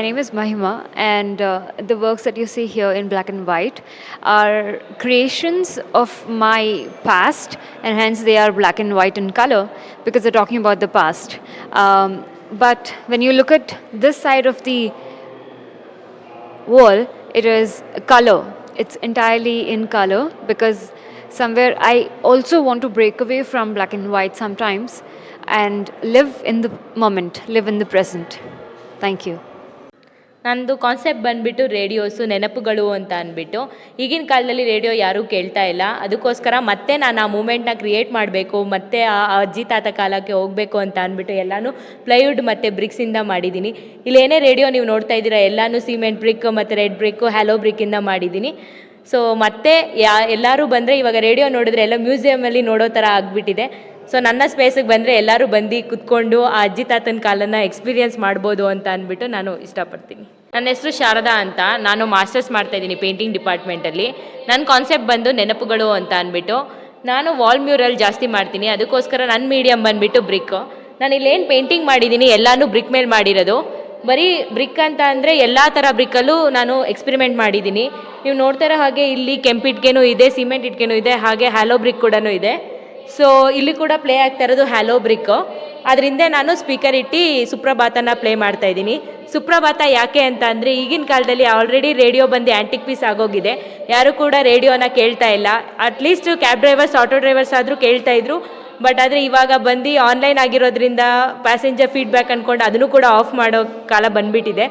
name is Mahima, and the works that you see here in black and white are creations of my past, and hence they are black and white in color because they're talking about the past. But when you look at this side of the wall, it is color. It's entirely in color because somewhere I also want to break away from black and white sometimes and live in the moment, live in the present. Thank you. ನಂದು concept ಬಂದುಬಿಟ್ಟು radios ನೆನಪುಗಳು ಅಂತ ಅಂದ್ಬಿಟ್ಟು ಈಗಿನ ಕಾಲದಲ್ಲಿ radio ಯಾರೂ ಕೇಳ್ತಾ ಇಲ್ಲ. ಅದಕ್ಕೋಸ್ಕರ ಮತ್ತೆ ನಾನು ಆ ಮೂಮೆಂಟ್ನ ಕ್ರಿಯೇಟ್ ಮಾಡಬೇಕು, ಮತ್ತೆ ಆ ಅಜ್ಜಿ ತಾತ ಕಾಲಕ್ಕೆ ಹೋಗಬೇಕು ಅಂತ ಅಂದ್ಬಿಟ್ಟು ಎಲ್ಲನೂ ಪ್ಲೈವುಡ್ ಮತ್ತು ಬ್ರಿಕ್ಸಿಂದ ಮಾಡಿದ್ದೀನಿ. ಇಲ್ಲೇನೇ ರೇಡಿಯೋ ನೀವು ನೋಡ್ತಾ ಇದ್ದೀರಾ ಎಲ್ಲನೂ ಸಿಮೆಂಟ್ ಬ್ರಿಕ್ ಮತ್ತು ರೆಡ್ ಬ್ರಿಕ್ಕು ಹ್ಯಾಲೋ ಬ್ರಿಕ್ಕಿಂದ ಮಾಡಿದ್ದೀನಿ. ಸೊ ಮತ್ತೆ ಎಲ್ಲರೂ ಬಂದರೆ ಇವಾಗ ರೇಡಿಯೋ ನೋಡಿದ್ರೆ ಎಲ್ಲ ಮ್ಯೂಸಿಯಮಲ್ಲಿ ನೋಡೋ ಥರ ಆಗಿಬಿಟ್ಟಿದೆ. ಸೊ ನನ್ನ ಸ್ಪೇಸಿಗೆ ಬಂದರೆ ಎಲ್ಲರೂ ಬಂದು ಕುತ್ಕೊಂಡು ಆ ಅಜ್ಜಿ ತಾತನ ಕಾಲನ್ನು ಎಕ್ಸ್ಪೀರಿಯೆನ್ಸ್ ಮಾಡ್ಬೋದು ಅಂತ ಅಂದ್ಬಿಟ್ಟು ನಾನು ಇಷ್ಟಪಡ್ತೀನಿ. ನನ್ನ ಹೆಸರು ಶಾರದಾ ಅಂತ, ನಾನು ಮಾಸ್ಟರ್ಸ್ ಮಾಡ್ತಾಯಿದ್ದೀನಿ ಪೇಂಟಿಂಗ್ ಡಿಪಾರ್ಟ್ಮೆಂಟಲ್ಲಿ. ನನ್ನ ಕಾನ್ಸೆಪ್ಟ್ ಬಂದು ನೆನಪುಗಳು ಅಂತ ಅಂದ್ಬಿಟ್ಟು ನಾನು ವಾಲ್ ಮ್ಯೂರಲ್ ಜಾಸ್ತಿ ಮಾಡ್ತೀನಿ. ಅದಕ್ಕೋಸ್ಕರ ನನ್ನ ಮೀಡಿಯಮ್ ಬಂದುಬಿಟ್ಟು ಬ್ರಿಕ್. ನಾನು ಇಲ್ಲೇನು ಪೇಂಟಿಂಗ್ ಮಾಡಿದ್ದೀನಿ ಎಲ್ಲನೂ ಬ್ರಿಕ್ ಮೇಲೆ ಮಾಡಿರೋದು. ಬರೀ ಬ್ರಿಕ್ ಅಂತ ಅಂದರೆ ಎಲ್ಲ ಥರ ಬ್ರಿಕ್ಕಲ್ಲೂ ನಾನು ಎಕ್ಸ್ಪೆರಿಮೆಂಟ್ ಮಾಡಿದ್ದೀನಿ. ನೀವು ನೋಡ್ತಾ ಇರೋ ಹಾಗೆ ಇಲ್ಲಿ ಕೆಂಪಿಟ್ಗೆನೂ ಇದೆ, ಸಿಮೆಂಟ್ ಇಟ್ಗೆನೂ ಇದೆ, ಹಾಗೆ ಹ್ಯಾಲೋ ಬ್ರಿಕ್ ಕೂಡ ಇದೆ. ಸೊ ಇಲ್ಲಿ ಕೂಡ ಪ್ಲೇ ಆಗ್ತಾ ಇರೋದು ಹ್ಯಾಲೋ ಬ್ರಿಕ್ಕು. ಅದರಿಂದ ನಾನು ಸ್ಪೀಕರ್ ಇಟ್ಟು ಸುಪ್ರಭಾತನ ಪ್ಲೇ ಮಾಡ್ತಾಯಿದ್ದೀನಿ. ಸುಪ್ರಭಾತ ಯಾಕೆ ಅಂತ ಅಂದರೆ ಈಗಿನ ಕಾಲದಲ್ಲಿ ಆಲ್ರೆಡಿ ರೇಡಿಯೋ ಬಂದು ಆ್ಯಂಟಿಕ್ ಪೀಸ್ ಆಗೋಗಿದೆ. ಯಾರೂ ಕೂಡ ರೇಡಿಯೋನ ಕೇಳ್ತಾ ಇಲ್ಲ. At least cab drivers, auto drivers ಆದರೂ ಕೇಳ್ತಾಯಿದ್ರು. ಬಟ್ ಆದರೆ ಇವಾಗ ಬಂದು ಆನ್ಲೈನ್ ಆಗಿರೋದ್ರಿಂದ ಪ್ಯಾಸೆಂಜರ್ ಫೀಡ್ಬ್ಯಾಕ್ ಅಂದ್ಕೊಂಡು ಅದನ್ನು ಕೂಡ ಆಫ್ ಮಾಡೋ ಕಾಲ ಬಂದುಬಿಟ್ಟಿದೆ.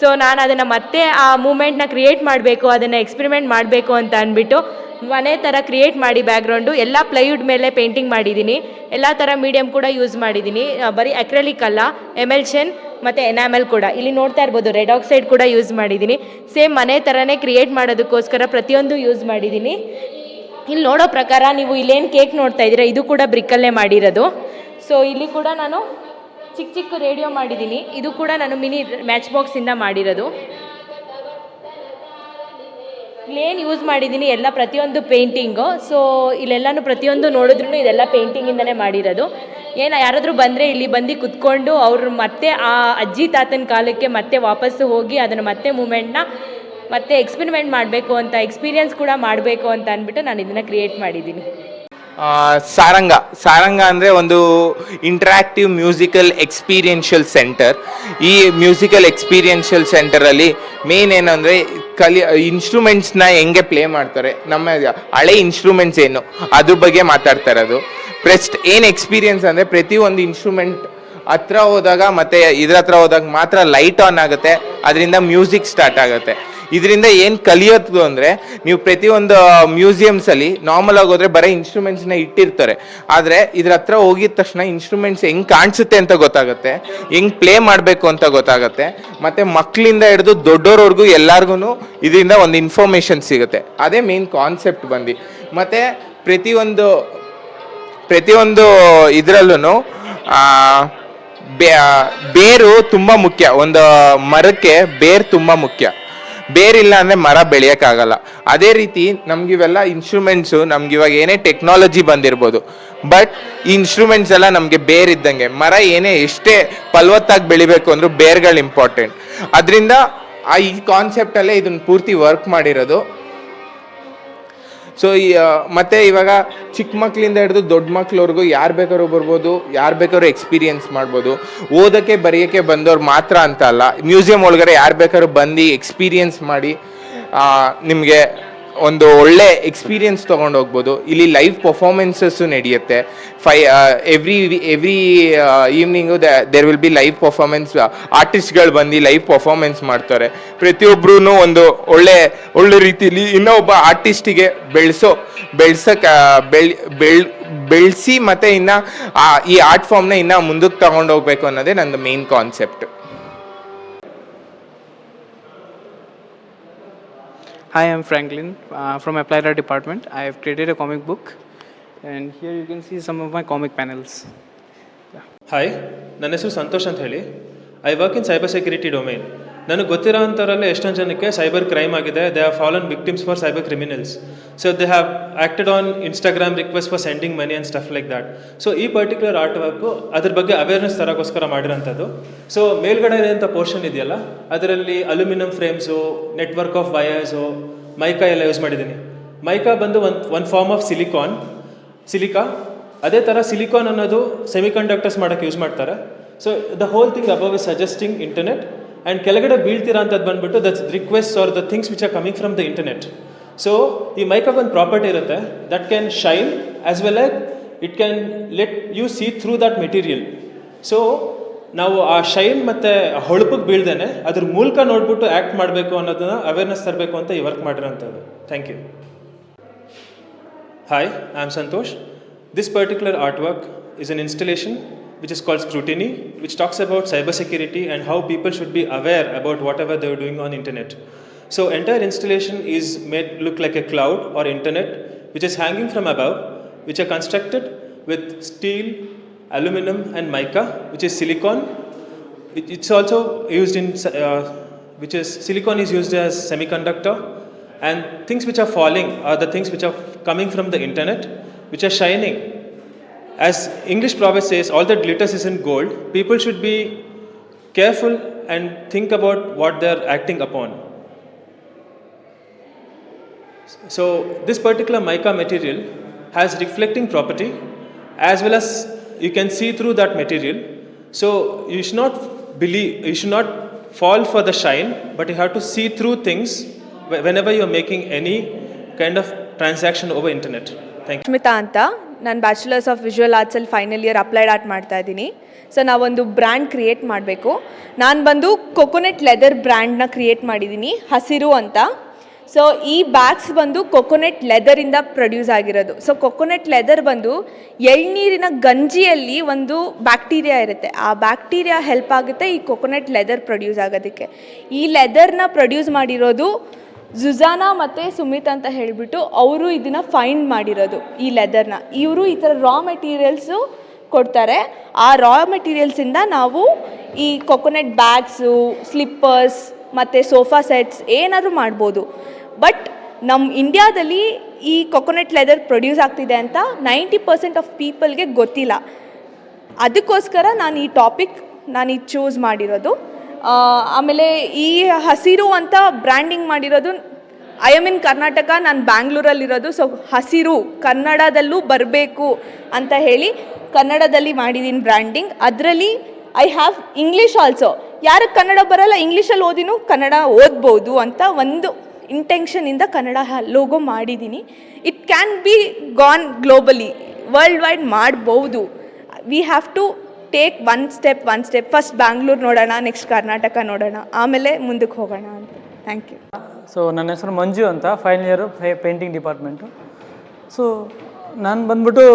ಸೊ ನಾನು ಅದನ್ನು ಮತ್ತೆ ಆ ಮೂಮೆಂಟ್ನ ಕ್ರಿಯೇಟ್ ಮಾಡಬೇಕು, ಅದನ್ನು ಎಕ್ಸ್ಪೆರಿಮೆಂಟ್ ಮಾಡಬೇಕು ಅಂತ ಅಂದ್ಬಿಟ್ಟು ಮನೆ ಥರ ಕ್ರಿಯೇಟ್ ಮಾಡಿ ಬ್ಯಾಕ್ಗ್ರೌಂಡು ಎಲ್ಲ ಪ್ಲೈವುಡ್ ಮೇಲೆ ಪೇಂಟಿಂಗ್ ಮಾಡಿದ್ದೀನಿ. ಎಲ್ಲ ಥರ ಮೀಡಿಯಮ್ ಕೂಡ ಯೂಸ್ ಮಾಡಿದ್ದೀನಿ. ಬರೀ ಅಕ್ರೆಲಿಕ್ ಅಲ್ಲ, ಎಮೆಲ್ಷನ್ ಮತ್ತು ಎನಾಮೆಲ್ ಕೂಡ. ಇಲ್ಲಿ ನೋಡ್ತಾ ಇರ್ಬೋದು ರೆಡ್ ಆಕ್ಸೈಡ್ ಕೂಡ ಯೂಸ್ ಮಾಡಿದ್ದೀನಿ. ಸೇಮ್ ಮನೆ ಥರನೇ ಕ್ರಿಯೇಟ್ ಮಾಡೋದಕ್ಕೋಸ್ಕರ ಪ್ರತಿಯೊಂದು ಯೂಸ್ ಮಾಡಿದ್ದೀನಿ. ಇಲ್ಲಿ ನೋಡೋ ಪ್ರಕಾರ ನೀವು ಇಲ್ಲೇನು ಕೇಕ್ ನೋಡ್ತಾ ಇದ್ದೀರಾ ಇದು ಕೂಡ ಬ್ರಿಕ್ಕಲ್ಲೇ ಮಾಡಿರೋದು. ಸೊ ಇಲ್ಲಿ ಕೂಡ ನಾನು ಚಿಕ್ಕ ಚಿಕ್ಕ ರೇಡಿಯೋ ಮಾಡಿದ್ದೀನಿ. ಇದು ಕೂಡ ನಾನು ಮಿನಿ ಮ್ಯಾಚ್ ಬಾಕ್ಸಿಂದ ಮಾಡಿರೋದು. ಇಲ್ಲೇನು ಯೂಸ್ ಮಾಡಿದ್ದೀನಿ ಎಲ್ಲ ಪ್ರತಿಯೊಂದು ಪೇಂಟಿಂಗು. ಸೊ ಇಲ್ಲೆಲ್ಲನೂ ಪ್ರತಿಯೊಂದು ನೋಡಿದ್ರೂ ಇದೆಲ್ಲ ಪೇಂಟಿಂಗಿಂದನೇ ಮಾಡಿರೋದು. ಯಾರಾದರೂ ಬಂದರೆ ಇಲ್ಲಿ ಬಂದು ಕುತ್ಕೊಂಡು ಅವರು ಮತ್ತೆ ಆ ಅಜ್ಜಿ ತಾತನ ಕಾಲಕ್ಕೆ ಮತ್ತೆ ವಾಪಸ್ಸು ಹೋಗಿ ಅದನ್ನು ಮತ್ತೆ ಮೂಮೆಂಟ್ನ ಮತ್ತೆ ಎಕ್ಸ್ಪೆರಿಮೆಂಟ್ ಮಾಡಬೇಕು ಅಂತ, ಎಕ್ಸ್ಪೀರಿಯನ್ಸ್ ಕೂಡ ಮಾಡಬೇಕು ಅಂತ ಅಂದ್ಬಿಟ್ಟು ನಾನು ಇದನ್ನು ಕ್ರಿಯೇಟ್ ಮಾಡಿದ್ದೀನಿ. ಸಾರಂಗ ಅಂದರೆ ಒಂದು ಇಂಟ್ರಾಕ್ಟಿವ್ ಮ್ಯೂಸಿಕಲ್ ಎಕ್ಸ್ಪೀರಿಯನ್ಷಿಯಲ್ ಸೆಂಟರ್. ಈ ಮ್ಯೂಸಿಕಲ್ ಎಕ್ಸ್ಪೀರಿಯನ್ಷಿಯಲ್ ಸೆಂಟರಲ್ಲಿ ಮೇನ್ ಏನಂದರೆ ಇನ್ಸ್ಟ್ರೂಮೆಂಟ್ಸ್ನ ಹೆಂಗೆ ಪ್ಲೇ ಮಾಡ್ತಾರೆ, ನಮ್ಮ ಹಳೆ ಇನ್ಸ್ಟ್ರೂಮೆಂಟ್ಸ್ ಏನು ಅದ್ರ ಬಗ್ಗೆ ಮಾತಾಡ್ತಾ ಇರೋದು. ಪ್ಲಸ್ ಏನು ಎಕ್ಸ್ಪೀರಿಯನ್ಸ್ ಅಂದರೆ ಪ್ರತಿಯೊಂದು ಇನ್ಸ್ಟ್ರೂಮೆಂಟ್ ಹತ್ರ ಹೋದಾಗ ಮತ್ತು ಇದ್ರ ಹತ್ರ ಹೋದಾಗ ಮಾತ್ರ ಲೈಟ್ ಆನ್ ಆಗುತ್ತೆ, ಅದರಿಂದ ಮ್ಯೂಸಿಕ್ ಸ್ಟಾರ್ಟ್ ಆಗುತ್ತೆ. ಇದರಿಂದ ಏನು ಕಲಿಯೋದು ಅಂದರೆ ನೀವು ಪ್ರತಿಯೊಂದು ಮ್ಯೂಸಿಯಮ್ಸಲ್ಲಿ ನಾರ್ಮಲ್ ಆಗಿ ಹೋದರೆ ಬರೀ ಇನ್ಸ್ಟ್ರೂಮೆಂಟ್ಸ್ನ ಇಟ್ಟಿರ್ತಾರೆ. ಆದರೆ ಇದ್ರ ಹತ್ರ ಹೋಗಿದ ತಕ್ಷಣ ಇನ್ಸ್ಟ್ರೂಮೆಂಟ್ಸ್ ಹೆಂಗೆ ಕಾಣಿಸುತ್ತೆ ಅಂತ ಗೊತ್ತಾಗುತ್ತೆ, ಹೆಂಗೆ ಪ್ಲೇ ಮಾಡಬೇಕು ಅಂತ ಗೊತ್ತಾಗುತ್ತೆ. ಮತ್ತು ಮಕ್ಕಳಿಂದ ಹಿಡಿದು ದೊಡ್ಡೋರವರೆಗೂ ಎಲ್ಲರಿಗೂ ಇದರಿಂದ ಒಂದು ಇನ್ಫಾರ್ಮೇಷನ್ ಸಿಗುತ್ತೆ. ಅದೇ ಮೇನ್ ಕಾನ್ಸೆಪ್ಟ್ ಬಂದು. ಮತ್ತು ಪ್ರತಿಯೊಂದು ಇದರಲ್ಲೂ ಬೇರು ತುಂಬ ಮುಖ್ಯ. ಒಂದು ಮರಕ್ಕೆ ಬೇರು ತುಂಬ ಮುಖ್ಯ. ಬೇರಿಲ್ಲ ಅಂದರೆ ಮರ ಬೆಳೆಯೋಕ್ಕಾಗಲ್ಲ. ಅದೇ ರೀತಿ ನಮಗಿವೆಲ್ಲ ಇನ್ಸ್ಟ್ರೂಮೆಂಟ್ಸು, ನಮ್ಗಿವಾಗ ಏನೇ ಟೆಕ್ನಾಲಜಿ ಬಂದಿರ್ಬೋದು, ಬಟ್ ಈ ಇನ್ಸ್ಟ್ರೂಮೆಂಟ್ಸ್ ಎಲ್ಲ ನಮಗೆ ಬೇರಿದ್ದಂಗೆ. ಮರ ಏನೇ ಎಷ್ಟೇ ಫಲವತ್ತಾಗಿ ಬೆಳಿಬೇಕು ಅಂದರೂ ಬೇರ್ಗಳು ಇಂಪಾರ್ಟೆಂಟ್. ಅದರಿಂದ ಈ ಕಾನ್ಸೆಪ್ಟಲ್ಲೇ ಇದನ್ನು ಪೂರ್ತಿ ವರ್ಕ್ ಮಾಡಿರೋದು. ಸೊ ಮತ್ತು ಇವಾಗ ಚಿಕ್ಕ ಮಕ್ಕಳಿಂದ ಹಿಡಿದು ದೊಡ್ಡ ಮಕ್ಳವ್ರಿಗೂ ಯಾರು ಬೇಕಾದ್ರೂ ಬರ್ಬೋದು, ಯಾರು ಬೇಕಾದ್ರೂ ಎಕ್ಸ್ಪೀರಿಯನ್ಸ್ ಮಾಡ್ಬೋದು. ಓದೋಕ್ಕೆ ಬರೆಯೋಕ್ಕೆ ಬಂದವ್ರು ಮಾತ್ರ ಅಂತ ಅಲ್ಲ, ಮ್ಯೂಸಿಯಂ ಒಳಗಡೆ ಯಾರು ಬೇಕಾದ್ರೂ ಬಂದು ಎಕ್ಸ್ಪೀರಿಯನ್ಸ್ ಮಾಡಿ ನಿಮಗೆ ಒಂದು ಒಳ್ಳೆ ಎಕ್ಸ್ಪೀರಿಯನ್ಸ್ ತೊಗೊಂಡು ಹೋಗ್ಬೋದು. ಇಲ್ಲಿ ಲೈವ್ ಪರ್ಫಾರ್ಮೆನ್ಸಸ್ಸು ನಡೆಯುತ್ತೆ. Every evening there will be live performance. ಆರ್ಟಿಸ್ಟ್ಗಳು ಬಂದು ಲೈವ್ ಪರ್ಫಾರ್ಮೆನ್ಸ್ ಮಾಡ್ತಾರೆ. ಪ್ರತಿಯೊಬ್ಬರೂ ಒಂದು ಒಳ್ಳೆ ರೀತಿಯಲ್ಲಿ ಇನ್ನೊಬ್ಬ ಆರ್ಟಿಸ್ಟಿಗೆ ಬೆಳೆಸಿ ಮತ್ತು ಇನ್ನು ಈ ಆರ್ಟ್ ಫಾರ್ಮ್ನ ಇನ್ನೂ ಮುಂದಕ್ಕೆ ತಗೊಂಡು ಹೋಗ್ಬೇಕು ಅನ್ನೋದೇ ನಂದು main concept. Hi, I'm Franklin from Applied Art Department. I have created a comic book, and here you can see some of my comic panels. Hi, ನನ್ನ ಹೆಸರು ಸಂತೋಷ್ ಅಂತ ಹೇಳಿ. I work in cyber security domain. ನನಗೆ ಗೊತ್ತಿರೋ ಅಂಥವರಲ್ಲಿ ಎಷ್ಟೊಂದು ಜನಕ್ಕೆ cyber crime ಆಗಿದೆ. They have fallen victims for cyber criminals. So they have acted on Instagram request for sending money and stuff like that. So ಈ ಪರ್ಟಿಕ್ಯುಲರ್ ಆರ್ಟ್ ವರ್ಕು ಅದ್ರ ಬಗ್ಗೆ awareness ತರೋಕ್ಕೋಸ್ಕರ ಮಾಡಿರೋಂಥದ್ದು. So ಮೇಲ್ಗಡೆ ಇರೋಂಥ ಪೋರ್ಷನ್ ಇದೆಯಲ್ಲ, ಅದರಲ್ಲಿ aluminium frames, network of wires, mica ಎಲ್ಲ use ಮಾಡಿದ್ದೀನಿ. Mica ಬಂದು ಒಂದು ಫಾರ್ಮ್ ಆಫ್ ಸಿಲಿಕಾ. ಅದೇ ಥರ ಸಿಲಿಕಾನ್ ಅನ್ನೋದು ಸೆಮಿಕಂಡಕ್ಟರ್ಸ್ ಮಾಡೋಕ್ಕೆ ಯೂಸ್ ಮಾಡ್ತಾರೆ. So the whole thing above is suggesting internet. And ಕೆಳಗಡೆ ಬೀಳ್ತೀರಾ ಅಂಥದ್ದು ಬಂದುಬಿಟ್ಟು that's request are the things which are coming from the internet. So ಈ ಮೈಕಾಗೆ ಒಂದು ಪ್ರಾಪರ್ಟಿ ಇರುತ್ತೆ, that can shine as well as it can let U C through that material. So ನಾವು ಆ shine ಮತ್ತು ಹೊಳಪಿಗೆ ಬೀಳ್ದೇನೆ ಅದ್ರ ಮೂಲಕ ನೋಡ್ಬಿಟ್ಟು ಆ್ಯಕ್ಟ್ ಮಾಡಬೇಕು ಅನ್ನೋದನ್ನ ಅವೇರ್ನೆಸ್ ತರಬೇಕು ಅಂತ ಈ ವರ್ಕ್ ಮಾಡಿರೋಂಥದ್ದು. Thank you. Hi, I am Santosh. This particular artwork is an installation which is called Scrutiny, which talks about cybersecurity and how people should be aware about whatever they are doing on internet. So entire installation is made look like a cloud or internet which is hanging from above, which are constructed with steel, aluminum and mica, which is silicon. It's also used in which is silicon is used as semiconductor, and things which are falling are the things which are coming from the internet, which are shining. As English proverb says, all that glitters isn't gold. People should be careful and think about what they are acting upon. So this particular mica material has reflecting property, as well as you can see through that material. So you should not fall for the shine, but you have to see through things whenever you are making any kind of transaction over internet. Thank you. Smita ಅಂತ, ನಾನು bachelors of visual ಆರ್ಟ್ಸಲ್ಲಿ final year applied art ಮಾಡ್ತಾ ಇದ್ದೀನಿ. So ನಾವೊಂದು brand create ಮಾಡಬೇಕು. ನಾನು ಬಂದು coconut leather ಬ್ರ್ಯಾಂಡ್ನ ಕ್ರಿಯೇಟ್ ಮಾಡಿದ್ದೀನಿ, ಹಸಿರು ಅಂತ. ಸೊ ಈ ಬ್ಯಾಗ್ಸ್ ಬಂದು ಕೊಕೊನೆಟ್ ಲೆದರಿಂದ ಪ್ರೊಡ್ಯೂಸ್ ಆಗಿರೋದು. ಸೊ ಕೊಕೊನೆಟ್ ಲೆದರ್ ಬಂದು ಎಳ್ನೀರಿನ ಗಂಜಿಯಲ್ಲಿ ಒಂದು ಬ್ಯಾಕ್ಟೀರಿಯಾ ಇರುತ್ತೆ, ಆ ಬ್ಯಾಕ್ಟೀರಿಯಾ ಹೆಲ್ಪ್ ಆಗುತ್ತೆ ಈ ಕೊಕೊನೆಟ್ ಲೆದರ್ ಪ್ರೊಡ್ಯೂಸ್ ಆಗೋದಕ್ಕೆ. ಈ ಲೆದರ್ನ ಪ್ರೊಡ್ಯೂಸ್ ಮಾಡಿರೋದು ಜುಜಾನಾ ಮತ್ತು ಸುಮಿತ್ ಅಂತ ಹೇಳಿಬಿಟ್ಟು ಅವರು ಇದನ್ನು ಫೈಂಡ್ ಮಾಡಿರೋದು ಈ ಲೆದರ್ನ. ಇವರು ಈ ಥರ ರಾ ಮೆಟೀರಿಯಲ್ಸು ಕೊಡ್ತಾರೆ. ಆ ರಾ ಮೆಟೀರಿಯಲ್ಸಿಂದ ನಾವು ಈ ಕೊಕೊನೆಟ್ ಬ್ಯಾಗ್ಸು, ಸ್ಲಿಪ್ಪರ್ಸ್ ಮತ್ತು ಸೋಫಾ ಸೆಟ್ಸ್ ಏನಾದರೂ ಮಾಡ್ಬೋದು. ಬಟ್ ನಮ್ಮ ಇಂಡಿಯಾದಲ್ಲಿ ಈ ಕೊಕೊನೆಟ್ ಲೆದರ್ ಪ್ರೊಡ್ಯೂಸ್ ಆಗ್ತಿದೆ ಅಂತ 90% ಆಫ್ ಪೀಪಲ್ಗೆ ಗೊತ್ತಿಲ್ಲ. ಅದಕ್ಕೋಸ್ಕರ ನಾನು ಈ ಟಾಪಿಕ್ ಚೂಸ್ ಮಾಡಿರೋದು. ಆಮೇಲೆ ಈ ಹಸಿರು ಅಂತ ಬ್ರ್ಯಾಂಡಿಂಗ್ ಮಾಡಿರೋದು, ಐ ಆಮ್ ಇನ್ ಕರ್ನಾಟಕ, ನಾನು ಬ್ಯಾಂಗ್ಳೂರಲ್ಲಿರೋದು. ಸೊ ಹಸಿರು ಕನ್ನಡದಲ್ಲೂ ಬರಬೇಕು ಅಂತ ಹೇಳಿ ಕನ್ನಡದಲ್ಲಿ ಮಾಡಿದ್ದೀನಿ ಬ್ರ್ಯಾಂಡಿಂಗ್. ಅದರಲ್ಲಿ ಐ ಹ್ಯಾವ್ ಇಂಗ್ಲೀಷ್ ಆಲ್ಸೋ. ಯಾರಿಗೆ ಕನ್ನಡ ಬರಲ್ಲ, ಇಂಗ್ಲೀಷಲ್ಲಿ ಓದಿನೂ ಕನ್ನಡ ಓದ್ಬೋದು ಅಂತ ಒಂದು ಇಂಟೆನ್ಷನಿಂದ ಕನ್ನಡ ಲೋಗೋ ಮಾಡಿದ್ದೀನಿ. It can be gone globally, world wide ಮಾಡ್ಬೋದು. We have to take one step. First Bangalore ನೋಡೋಣ, ನೆಕ್ಸ್ಟ್ ಕರ್ನಾಟಕ ನೋಡೋಣ, ಆಮೇಲೆ ಮುಂದಕ್ಕೆ ಹೋಗೋಣ ಅಂತ. Thank you. ಸೊ ನನ್ನ ಹೆಸರು ಮಂಜು ಅಂತ, final year painting department. So ನಾನು ಬಂದ್ಬಿಟ್ಟು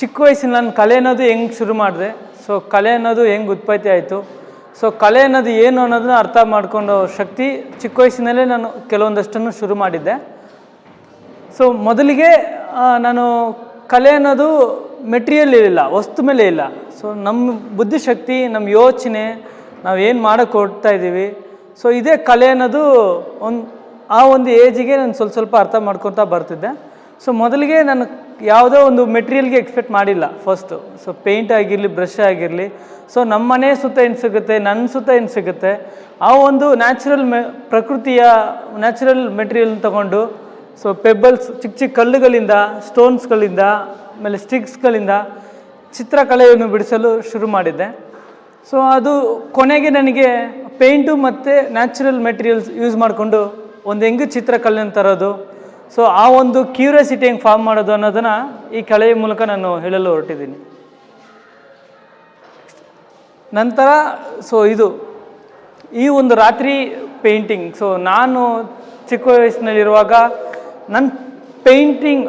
ಚಿಕ್ಕ ವಯಸ್ಸಿನ ನಾನು ಕಲೆ ಅನ್ನೋದು ಹೆಂಗೆ ಶುರು ಮಾಡಿದೆ, ಸೊ ಕಲೆ ಅನ್ನೋದು ಹೆಂಗೆ ಉತ್ಪತ್ತಿ ಆಯಿತು, ಸೊ ಕಲೆ ಅನ್ನೋದು ಏನು ಅನ್ನೋದನ್ನ ಅರ್ಥ ಮಾಡಿಕೊಂಡು ಶಕ್ತಿ ಚಿಕ್ಕ ವಯಸ್ಸಿನಲ್ಲೇ ನಾನು ಕೆಲವೊಂದಷ್ಟನ್ನು ಶುರು ಮಾಡಿದ್ದೆ. ಸೊ ಮೊದಲಿಗೆ ನಾನು ಕಲೆ ಅನ್ನೋದು ಮೆಟೀರಿಯಲ್ ಇರಲಿಲ್ಲ, ವಸ್ತು ಮೇಲೆ ಇಲ್ಲ. ಸೊ ನಮ್ಮ ಬುದ್ಧಿಶಕ್ತಿ, ನಮ್ಮ ಯೋಚನೆ, ನಾವು ಏನು ಮಾಡೋಕ್ಕೆ ಹೊರಡ್ತಾ ಇದ್ದೀವಿ, ಸೊ ಇದೇ ಕಲೆ ಅನ್ನೋದು ಆ ಒಂದು ಏಜಿಗೆ ನಾನು ಸ್ವಲ್ಪ ಅರ್ಥ ಮಾಡ್ಕೊತಾ ಬರ್ತಿದ್ದೆ. ಸೊ ಮೊದಲಿಗೆ ನಾನು ಯಾವುದೋ ಒಂದು ಮೆಟೀರಿಯಲ್ಗೆ ಎಕ್ಸ್ಪೆಕ್ಟ್ ಮಾಡಿಲ್ಲ ಫಸ್ಟು. ಸೊ ಪೇಂಟ್ ಆಗಿರಲಿ, ಬ್ರಷ್ ಆಗಿರಲಿ, ಸೊ ನಮ್ಮ ಮನೆ ಸುತ್ತ ಏನು ಸಿಗುತ್ತೆ, ನನ್ನ ಸುತ್ತ ಏನು ಸಿಗುತ್ತೆ, ಆ ಒಂದು ಪ್ರಕೃತಿಯ ನ್ಯಾಚುರಲ್ ಮೆಟೀರಿಯಲ್ ತಗೊಂಡು, ಸೊ ಪೆಬ್ಬಲ್ಸ್, ಚಿಕ್ಕ ಕಲ್ಲುಗಳಿಂದ, ಸ್ಟೋನ್ಸ್ಗಳಿಂದ, ಆಮೇಲೆ ಸ್ಟಿಕ್ಸ್ಗಳಿಂದ ಚಿತ್ರಕಲೆಯನ್ನು ಬಿಡಿಸಲು ಶುರು ಮಾಡಿದ್ದೆ. ಸೊ ಅದು ಕೊನೆಗೆ ನನಗೆ ಪೇಂಟು ಮತ್ತು ನ್ಯಾಚುರಲ್ ಮೆಟೀರಿಯಲ್ಸ್ ಯೂಸ್ ಮಾಡಿಕೊಂಡು ಒಂದು ಹೆಂಗೆ ಚಿತ್ರಕಲೆಯನ್ನು ತರೋದು, ಸೊ ಆ ಒಂದು ಕ್ಯೂರಿಯಾಸಿಟಿ ಹೆಂಗೆ ಫಾರ್ಮ್ ಮಾಡೋದು ಅನ್ನೋದನ್ನು ಈ ಕಲೆಯ ಮೂಲಕ ನಾನು ಹೇಳಲು ಹೊರಟಿದ್ದೀನಿ. ನಂತರ ಸೊ ಈ ಒಂದು ರಾತ್ರಿ ಪೇಂಟಿಂಗ್, ಸೊ ನಾನು ಚಿಕ್ಕ ವಯಸ್ಸಿನಲ್ಲಿರುವಾಗ ನನ್ನ ಪೇಂಟಿಂಗ್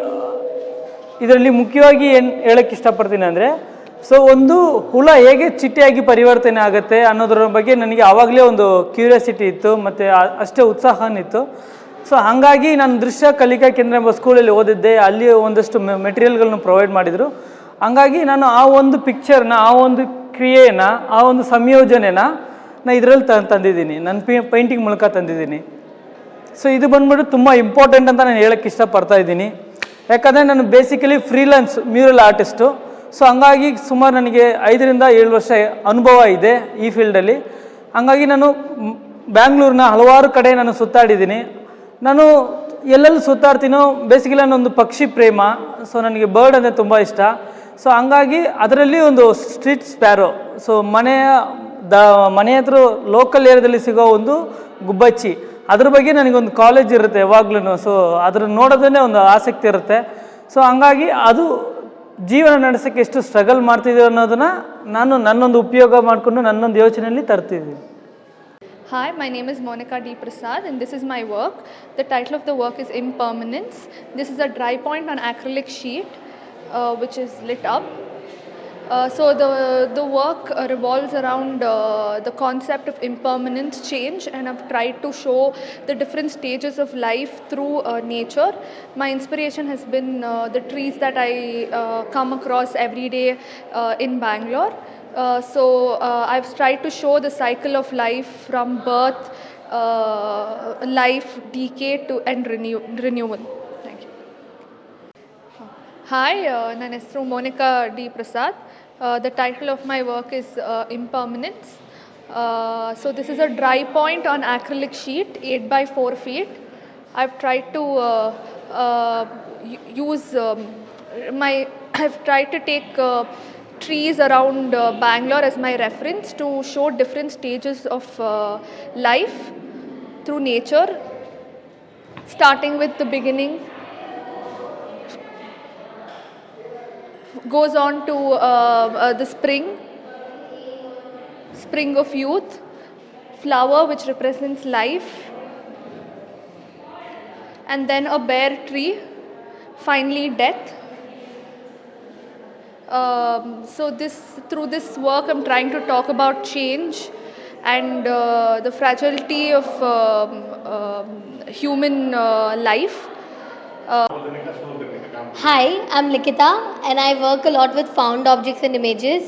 ಇದರಲ್ಲಿ ಮುಖ್ಯವಾಗಿ ಏನು ಹೇಳೋಕ್ಕೆ ಇಷ್ಟಪಡ್ತೀನಿ ಅಂದರೆ, ಸೊ ಒಂದು ಹುಳ ಹೇಗೆ ಚಿಟ್ಟೆಯಾಗಿ ಪರಿವರ್ತನೆ ಆಗುತ್ತೆ ಅನ್ನೋದ್ರ ಬಗ್ಗೆ ನನಗೆ ಆವಾಗಲೇ ಒಂದು ಕ್ಯೂರಿಯಾಸಿಟಿ ಇತ್ತು ಮತ್ತು ಅಷ್ಟೇ ಉತ್ಸಾಹನಿತ್ತು. ಸೊ ಹಾಗಾಗಿ ನಾನು ದೃಶ್ಯ ಕಲಿಕಾ ಕೇಂದ್ರ ಎಂಬ ಸ್ಕೂಲಲ್ಲಿ ಓದಿದ್ದೆ. ಅಲ್ಲಿ ಒಂದಷ್ಟು ಮೆಟೀರಿಯಲ್ಗಳನ್ನ ಪ್ರೊವೈಡ್ ಮಾಡಿದರು. ಹಂಗಾಗಿ ನಾನು ಆ ಒಂದು ಪಿಕ್ಚರ್ನ, ಆ ಒಂದು ಕ್ರಿಯೆನ, ಆ ಒಂದು ಸಂಯೋಜನೆನ ನಾನು ಇದರಲ್ಲಿ ತಂದಿದ್ದೀನಿ, ನನ್ನ ಪೇಂಟಿಂಗ್ ಮೂಲಕ ತಂದಿದ್ದೀನಿ. ಸೊ ಇದು ಬಂದ್ಬಿಟ್ಟು ತುಂಬ ಇಂಪಾರ್ಟೆಂಟ್ ಅಂತ ನಾನು ಹೇಳೋಕ್ಕೆ ಇಷ್ಟಪಡ್ತಾ ಇದ್ದೀನಿ. ಯಾಕಂದರೆ ನಾನು basically freelance mural artist. So ಹಂಗಾಗಿ ಸುಮಾರು ನನಗೆ 5ರಿಂದ 7 ವರ್ಷ ಅನುಭವ ಇದೆ ಈ ಫೀಲ್ಡಲ್ಲಿ. ಹಂಗಾಗಿ ನಾನು ಬ್ಯಾಂಗ್ಳೂರಿನ ಹಲವಾರು ಕಡೆ ನಾನು ಸುತ್ತಾಡಿದ್ದೀನಿ. ನಾನು ಎಲ್ಲೆಲ್ಲಿ ಸುತ್ತಾಡ್ತೀನೋ ಬೇಸಿಕಲಿ ನಾನೊಂದು ಪಕ್ಷಿ ಪ್ರೇಮ. ಸೊ ನನಗೆ ಬರ್ಡ್ ಅಂದರೆ ತುಂಬ ಇಷ್ಟ. ಸೊ ಹಂಗಾಗಿ ಅದರಲ್ಲಿ ಒಂದು ಸ್ಟ್ರೀಟ್ ಸ್ಪ್ಯಾರೋ, ಸೊ ಮನೆ ಹತ್ರ ಲೋಕಲ್ ಏರಿಯಾದಲ್ಲಿ ಸಿಗೋ ಒಂದು ಗುಬ್ಬಚ್ಚಿ, ಅದ್ರ ಬಗ್ಗೆ ನನಗೊಂದು ಕಾಲೇಜ್ ಇರುತ್ತೆ ಯಾವಾಗ್ಲೂ. ಸೊ ಅದ್ರ ನೋಡೋದೇ ಒಂದು ಆಸಕ್ತಿ ಇರುತ್ತೆ. ಸೊ ಹಂಗಾಗಿ ಅದು ಜೀವನ ನಡೆಸೋಕ್ಕೆ ಎಷ್ಟು ಸ್ಟ್ರಗಲ್ ಮಾಡ್ತಿದ್ದೀವಿ ಅನ್ನೋದನ್ನು ನಾನು ನನ್ನೊಂದು ಉಪಯೋಗ ಮಾಡಿಕೊಂಡು ನನ್ನೊಂದು ಯೋಚನೆಯಲ್ಲಿ ತರ್ತಿದ್ದೀನಿ. Hi, my name is Monica D. Prasad and this is my work. The title of the work is Impermanence. This is a dry point on acrylic sheet which is lit up. So the work revolves around the concept of impermanence, change, and I've tried to show the different stages of life through nature. My inspiration has been the trees that I come across every day in Bangalore. So I've tried to show the cycle of life from birth, life, decay and renewal. Thank you. Hi, ನನ್ನ ಹೆಸರು Monika D Prasad. The title of my work is Impermanence. So this is a dry point on acrylic sheet, 8 by 4 feet. I've tried to I've tried to take trees around Bangalore as my reference to show different stages of life through nature, starting with the beginning, goes on to the spring of youth, flower which represents life, and then a bare tree, finally death. So through this work I'm trying to talk about change and the fragility of human life. Hi, I'm Likita and I work a lot with found objects and images.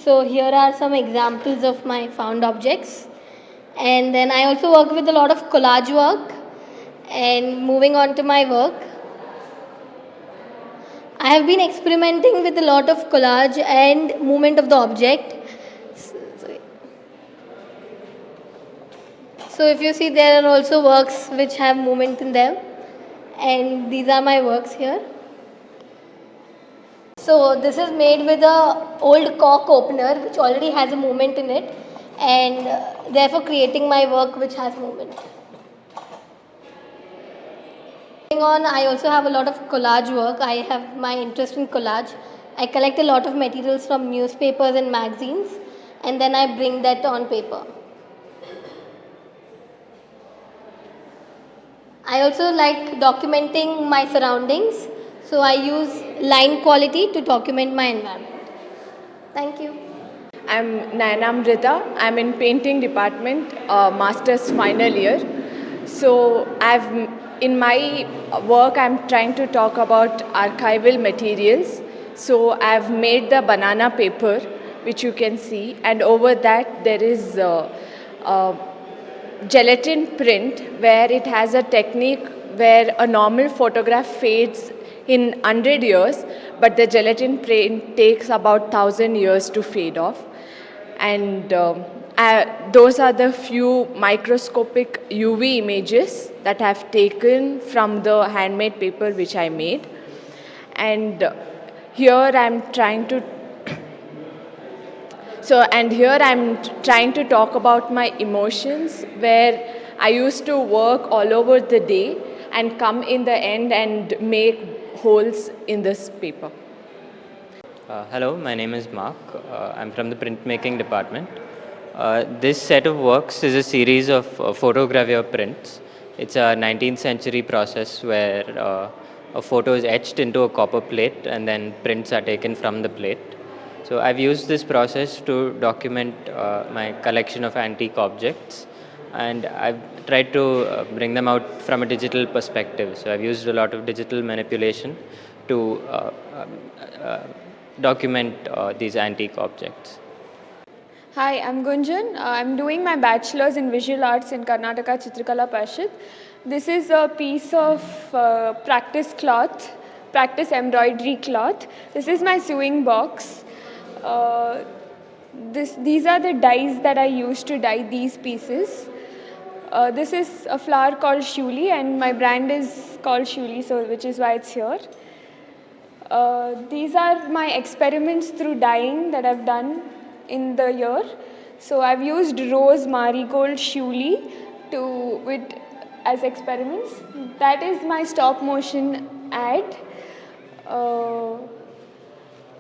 So here are some examples of my found objects. And then I also work with a lot of collage work. And moving on to my work, I have been experimenting with a lot of collage and movement of the object. So if you see, there are also works which have movement in them, and these are my works here. So this is made with a old cork opener which already has a movement in it, and therefore creating my work which has movement. Moving on, I also have a lot of collage work. I have my interest in collage. I collect a lot of materials from newspapers and magazines, and then I bring that on paper. I also like documenting my surroundings, so I use line quality to document my environment. Thank you. I'm Nayanamrita. I'm in painting department, master's final year. So in my work I'm trying to talk about archival materials. So I've made the banana paper which you can see, and over that there is gelatin print where it has a technique where a normal photograph fades in 100 years, but the gelatin print takes about 1000 years to fade off. And those are the few microscopic UV images that I've taken from the handmade paper which I made. And here I'm trying to talk about my emotions, where I used to work all over the day and come in the end and make holes in this paper. Hello, my name is Mark. I'm from the printmaking department. This set of works is a series of photogravure prints. It's a 19th century process where a photo is etched into a copper plate and then prints are taken from the plate. So I've used this process to document my collection of antique objects, and I've tried to bring them out from a digital perspective. So I've used a lot of digital manipulation to document these antique objects. Hi, I'm Gunjan. I'm doing my bachelor's in visual arts in Karnataka Chitrakala Parishad. This is a piece of practice cloth, practice embroidery cloth. This is my sewing box. These are the dyes that I use to dye these pieces. This is a flower called Shuli, and my brand is called Shuli, so which is why it's here. These are my experiments through dyeing that I've done in the year. So I've used rose, marigold, Shuli as experiments. That is my stop motion ad.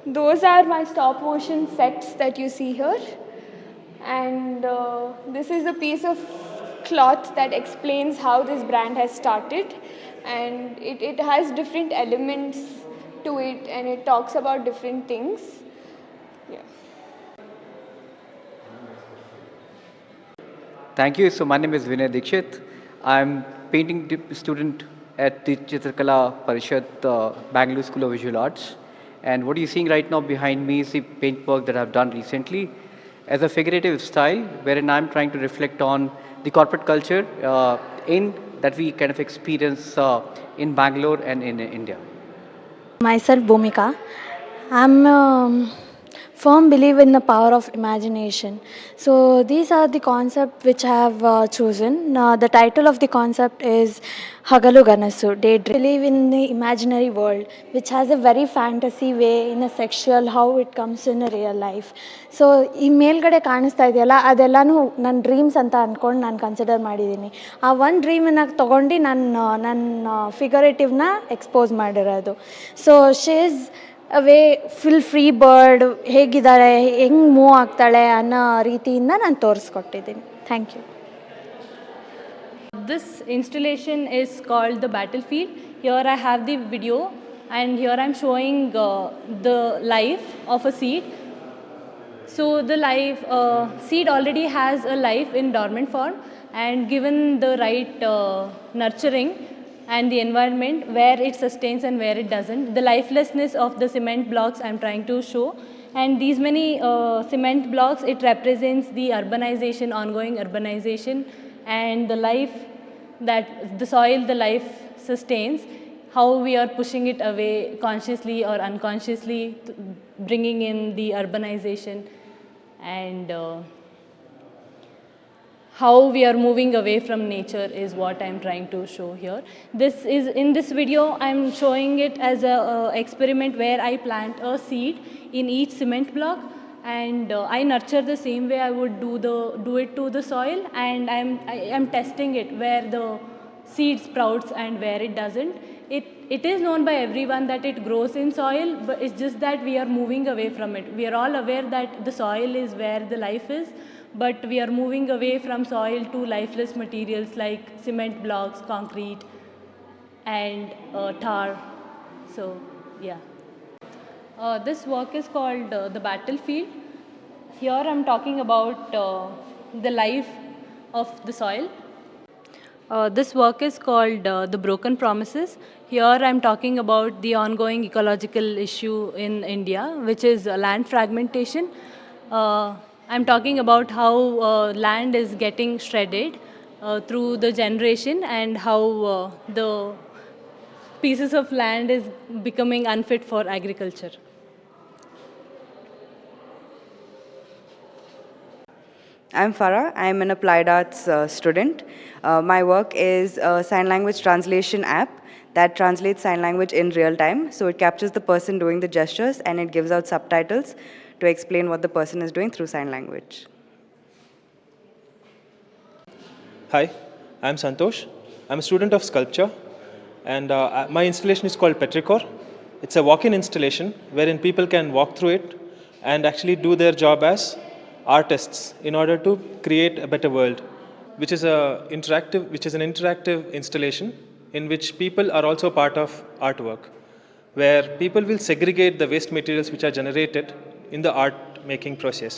Those are my stop motion sets that you see here. And this is a piece of cloth that explains how this brand has started. And it has different elements to it, and it talks about different things. Yeah. Thank you. So my name is Vinay Dikshit. I'm painting student at the Chitrakala Parishad, Bangalore School of Visual Arts. And what you're seeing right now behind me is the paint work that I've done recently as a figurative style, wherein I'm trying to reflect on the corporate culture that we kind of experience in Bangalore and in India. Myself, Bhumika. I'm a firm believer in the power of imagination. So these are the concepts which I have chosen. The title of the concept is Hagalu Ganasu, Daydream. I believe in the imaginary world, which has a very fantasy way in a sexual, how it comes in a real life. So ಈ ಮೇಲ್ಗಡೆ ಕಾಣಿಸ್ತಾ ಇದೆಯಲ್ಲ ಅದೆಲ್ಲನೂ ನನ್ನ dreams ಅಂತ ಅಂದ್ಕೊಂಡು ನಾನು consider ಮಾಡಿದ್ದೀನಿ. ಆ ಒಂದು ಡ್ರೀಮನ್ನ ತೊಗೊಂಡು ನನ್ನ ಫಿಗರೇಟಿವ್ನ ಎಕ್ಸ್ಪೋಸ್ ಮಾಡಿರೋದು. So she is a way full free bird, ಹೇಗಿದ್ದಾಳೆ, ಹೆಂಗೆ ಮೂವ್ ಆಗ್ತಾಳೆ ಅನ್ನೋ ರೀತಿಯಿಂದ ನಾನು ತೋರಿಸ್ಕೊಟ್ಟಿದ್ದೀನಿ. Thank you. This installation is called the battlefield. Here I have the video, and here I'm showing the life of a seed. So the seed already has a life in dormant form, and given the right nurturing and the environment where it sustains and where it doesn't, the lifelessness of the cement blocks I'm trying to show. And these many cement blocks, it represents the urbanization, ongoing urbanization, and the life that the soil, the life sustains, how we are pushing it away consciously or unconsciously, bringing in the urbanization, and how we are moving away from nature is what I'm trying to show here. In this video, I'm showing it as a experiment where I plant a seed in each cement block, and I nurture the same way I would do it to the soil, and I'm testing it where the seed sprouts and where it doesn't. It is known by everyone that it grows in soil, but it's just that we are moving away from it. We are all aware that the soil is where the life is, but we are moving away from soil to lifeless materials like cement blocks, concrete, and tar. So, yeah. This work is called the battlefield. Here I'm talking about the life of the soil. This work is called the broken promises. Here I'm talking about the ongoing ecological issue in India, which is land fragmentation. I'm talking about how land is getting shredded through the generation, and how the pieces of land is becoming unfit for agriculture. I'm Farah. I'm an applied arts student. My work is a sign language translation app that translates sign language in real time. So it captures the person doing the gestures, and it gives out subtitles to explain what the person is doing through sign language. Hi, I'm Santosh. I'm a student of sculpture, and my installation is called Petrichor. It's a walk-in installation wherein people can walk through it and actually do their job as artists in order to create a better world, which is an interactive installation in which people are also part of artwork, where people will segregate the waste materials which are generated in the art making process.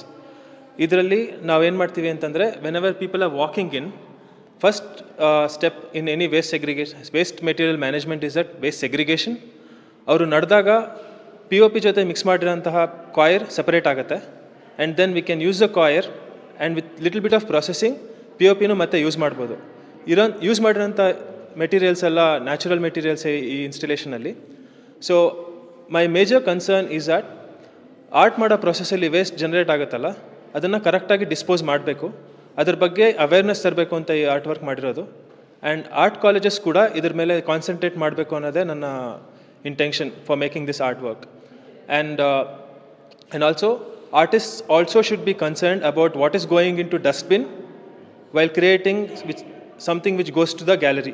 ಇದರಲ್ಲಿ ನಾವೇನು ಮಾಡ್ತೀವಿ ಅಂತಂದರೆ, whenever people are walking in, first step in any waste material management is that waste segregation. ಅವರು ನಡೆದಾಗ POP ಜೊತೆ mix ಮಾಡಿರೋಂತಹ coir separate ಆಗುತ್ತೆ, and then we can use the coir, and with little bit of processing POPನೂ ಮತ್ತೆ use ಮಾಡ್ಬೋದು. Use ಮಾಡಿರೋಂಥ materials ಎಲ್ಲ natural ಮೆಟೀರಿಯಲ್ಸೇ ಈ ಇನ್ಸ್ಟಲೇಷನಲ್ಲಿ. So my major concern is that art ಮಾಡೋ ಪ್ರೊಸೆಸಲ್ಲಿ ವೇಸ್ಟ್ ಜನ್ರೇಟ್ ಆಗುತ್ತಲ್ಲ, ಅದನ್ನು ಕರೆಕ್ಟಾಗಿ ಡಿಸ್ಪೋಸ್ ಮಾಡಬೇಕು. ಅದ್ರ ಬಗ್ಗೆ ಅವೇರ್ನೆಸ್ ತರಬೇಕು ಅಂತ ಈ ಆರ್ಟ್ ವರ್ಕ್ ಮಾಡಿರೋದು. ಆ್ಯಂಡ್ ಆರ್ಟ್ ಕಾಲೇಜಸ್ ಕೂಡ ಇದ್ರ ಮೇಲೆ ಕಾನ್ಸಂಟ್ರೇಟ್ ಮಾಡಬೇಕು ಅನ್ನೋದೇ ನನ್ನ intention for making this art work. And also artists also should be concerned about what is going into dustbin while creating something which goes to the gallery.